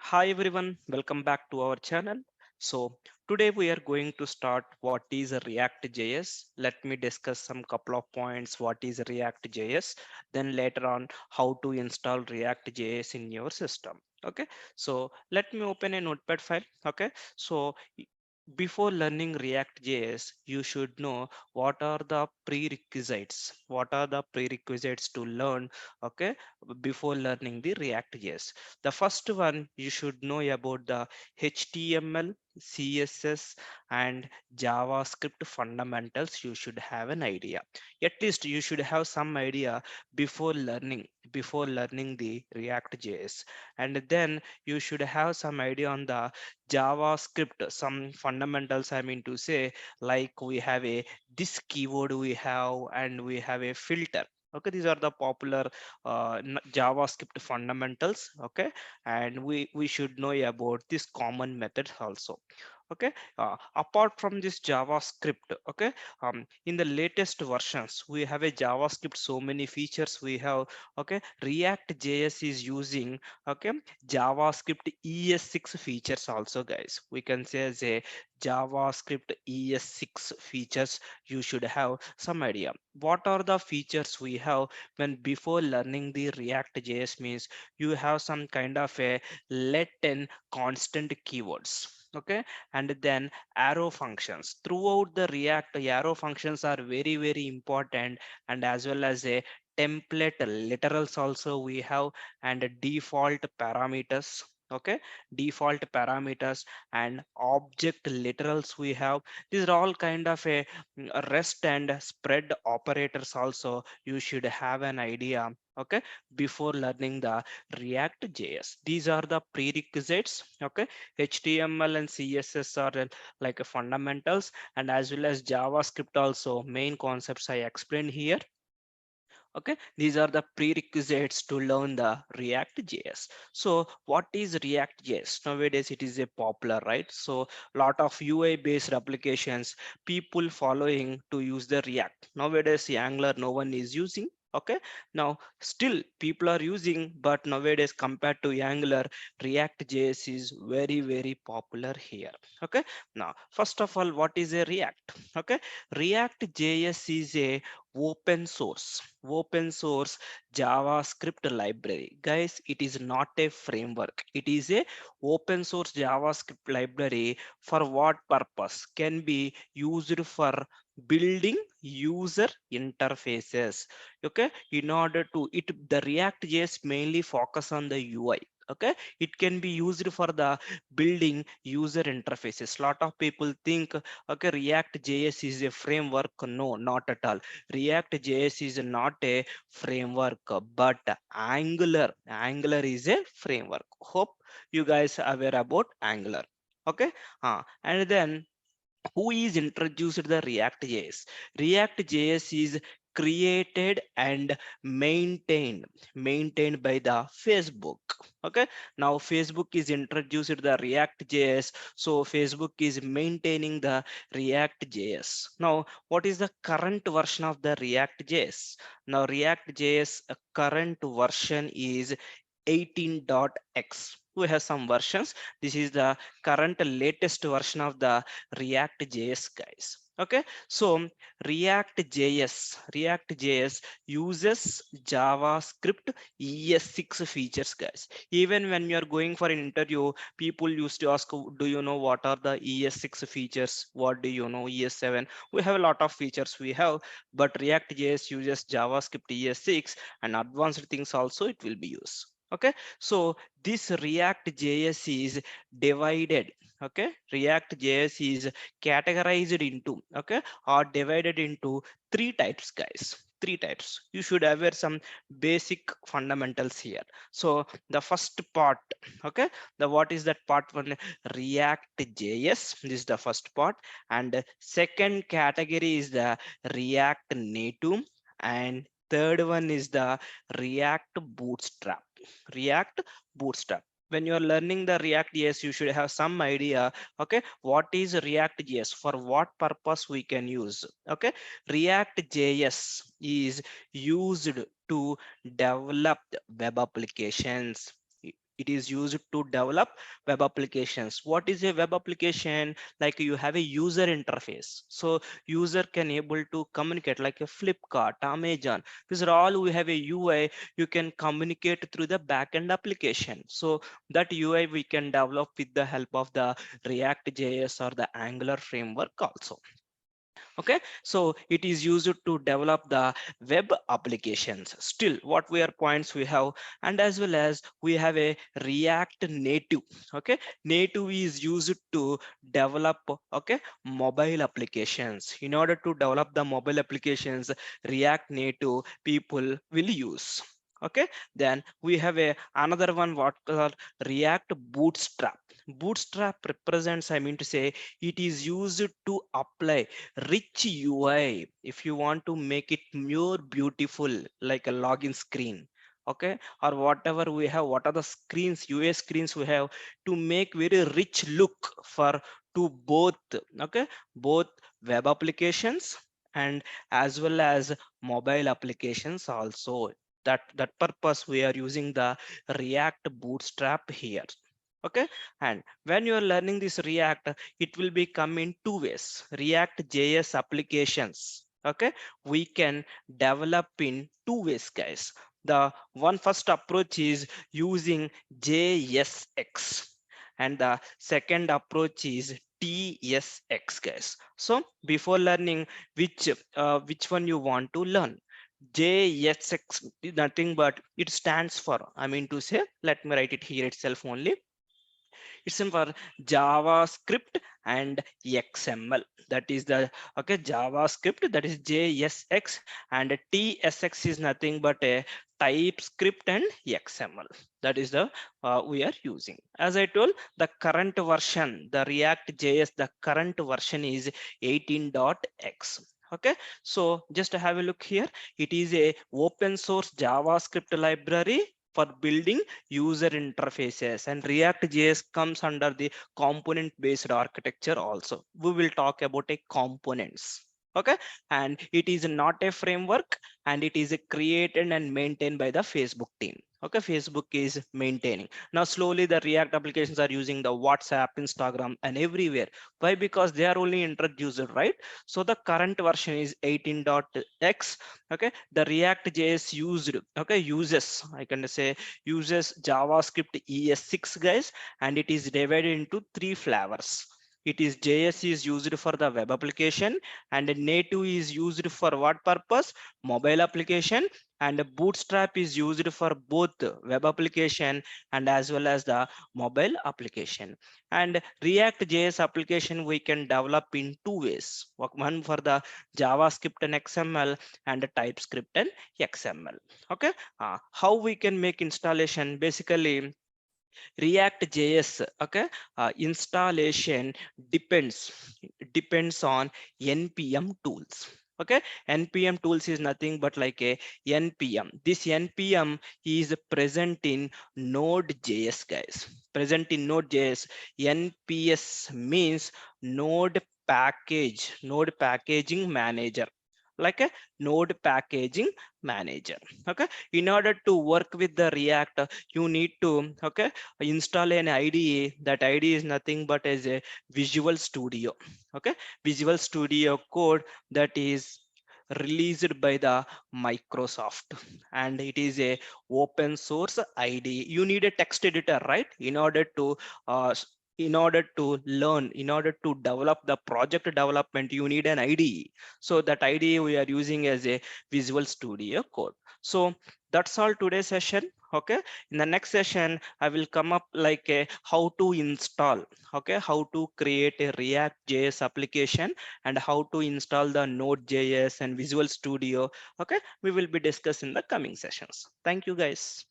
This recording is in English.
Hi everyone, welcome back to our channel. So today we are going to start what is a React.js. Let me discuss some couple of points what is React.js. Then later on how to install React.js in your system. Okay, so let me open a notepad file. Okay, so before learning React.js, you should know what are the prerequisites. What are the prerequisites to learn? Okay, before learning the React.js. The first one you should know about the HTML, CSS, and JavaScript fundamentals. You should have an idea. At least you should have some idea before learning the React.js, and then you should have some idea on the JavaScript, some fundamentals. I mean to say, like we have a this keyword we have, and we have a filter. Okay, these are the popular JavaScript fundamentals. Okay, and we should know about this common methods also. Okay, apart from this JavaScript, okay, in the latest versions we have a JavaScript, so many features we have. Okay, React JS is using, okay, JavaScript ES6 features also, guys. We can say as a JavaScript ES6 features. You should have some idea what are the features we have when before learning the React JS. Means you have some kind of a let and constant keywords. Okay, and then arrow functions throughout the React. Arrow functions are very important, and as well as a template literals also we have, and default parameters. Okay, default parameters and object literals we have. These are all kind of a rest and spread operators also. You should have an idea, okay, before learning the React JS. These are the prerequisites. Okay, HTML and CSS are like a fundamentals, and as well as JavaScript also main concepts I explained here. Okay, these are the prerequisites to learn the React JS. So what is React JS? Nowadays it is a popular, right? So lot of UI based applications, people following to use the React. Nowadays Angular no one is using. Okay, now still people are using, but nowadays compared to Angular, React JS is very popular here. Okay, now first of all, what is a React? Okay, React JS is a open source JavaScript library. Guys, it is not a framework. It is a open source JavaScript library. For what purpose? Can be used for building user interfaces. Okay, in order to it, the React JS mainly focus on the UI. Okay, it can be used for the building user interfaces. Lot of people think, okay, React JS is a framework. No, not at all. React JS is not a framework, but Angular is a framework. Hope you guys are aware about Angular. Okay, and then who is introduced the React JS? React JS is created and maintained by the Facebook. Okay, now Facebook is introduced the React JS, so Facebook is maintaining the React JS. Now what is the current version of the React JS? Now React JS current version is 18.x. We have some versions. This is the current latest version of the React JS, guys. Okay, so React JS uses JavaScript ES6 features, guys. Even when you are going for an interview, people used to ask, do you know what are the ES6 features? What do you know ES7? We have a lot of features we have, but React JS uses JavaScript ES6, and advanced things also it will be used. Okay, so this React JS is divided. Okay, React JS is categorized into, okay, or divided into three types, guys. Three types. You should have some basic fundamentals here. So the first part, okay, the what is that part one? React JS. This is the first part, and second category is the React Native, and third one is the React Bootstrap. React Bootstrap. When you are learning the React JS, you should have some idea. Okay, what is React JS? For what purpose we can use? Okay, React JS is used to develop web applications. It is used to develop web applications. What is a web application? Like you have a user interface, so user can able to communicate, like a Flipkart, Amazon. These are all, we have a UI. You can communicate through the backend application. So that UI we can develop with the help of the React JS or the Angular framework also. Okay, so it is used to develop the web applications. Still, what we are points we have, and as well as we have a React native. Okay, native is used to develop, okay, mobile applications. In order to develop the mobile applications, React native people will use. Okay, then we have a another one, what called React bootstrap. Bootstrap represents, I mean to say, it is used to apply rich UI. If you want to make it more beautiful, like a login screen, okay, or whatever we have, what are the screens, UI screens we have, to make very rich look for to both, okay, both web applications and as well as mobile applications also. That purpose we are using the React bootstrap here. Okay, and when you are learning this React, it will be come in two ways. React JS applications, okay, we can develop in two ways, guys. The one first approach is using JSX, and the second approach is TSX, guys. So before learning which one you want to learn, JSX is nothing but it stands for, I mean to say, let me write it here itself only. It's in for JavaScript and XML. That is the, okay, JavaScript, that is JSX, and TSX is nothing but a TypeScript and XML. That is the we are using. As I told, the current version, the React JS, the current version is 18.x. Okay, so just have a look here. It is a open source JavaScript library for building user interfaces, and React JS comes under the component based architecture also. We will talk about a components. Okay, and it is not a framework, and it is created and maintained by the Facebook team. Okay, Facebook is maintaining. Now slowly the React applications are using the WhatsApp, Instagram, and everywhere. Why? Because they are only introduced, right? So the current version is 18.x. Okay, the React JS used, okay, uses, I can say, uses JavaScript ES6, guys, and it is divided into three flavors. It is JS is used for the web application, and native is used for what purpose? Mobile application, and bootstrap is used for both web application and as well as the mobile application. And React JS application we can develop in two ways. One for the JavaScript and XML, and TypeScript and XML. Okay, how we can make installation? Basically, React JS, okay, installation depends depends on npm tools. Okay, npm tools is nothing but like a npm. This npm is present in Node.js, guys. Present in Node.js. Nps means node node packaging manager, like a node packaging manager. Okay, in order to work with the React, you need to, okay, install an IDE. That IDE is nothing but as a Visual Studio. Okay, Visual Studio code that is released by the Microsoft, and it is a open source IDE. You need a text editor, right? In order to learn, in order to develop the project development, you need an IDE. So that IDE we are using as a Visual Studio code. So that's all today's session. Okay, in the next session I will come up like a how to install, okay, how to create a React JS application, and how to install the Node.js and Visual Studio. Okay, we will be discussing in the coming sessions. Thank you, guys.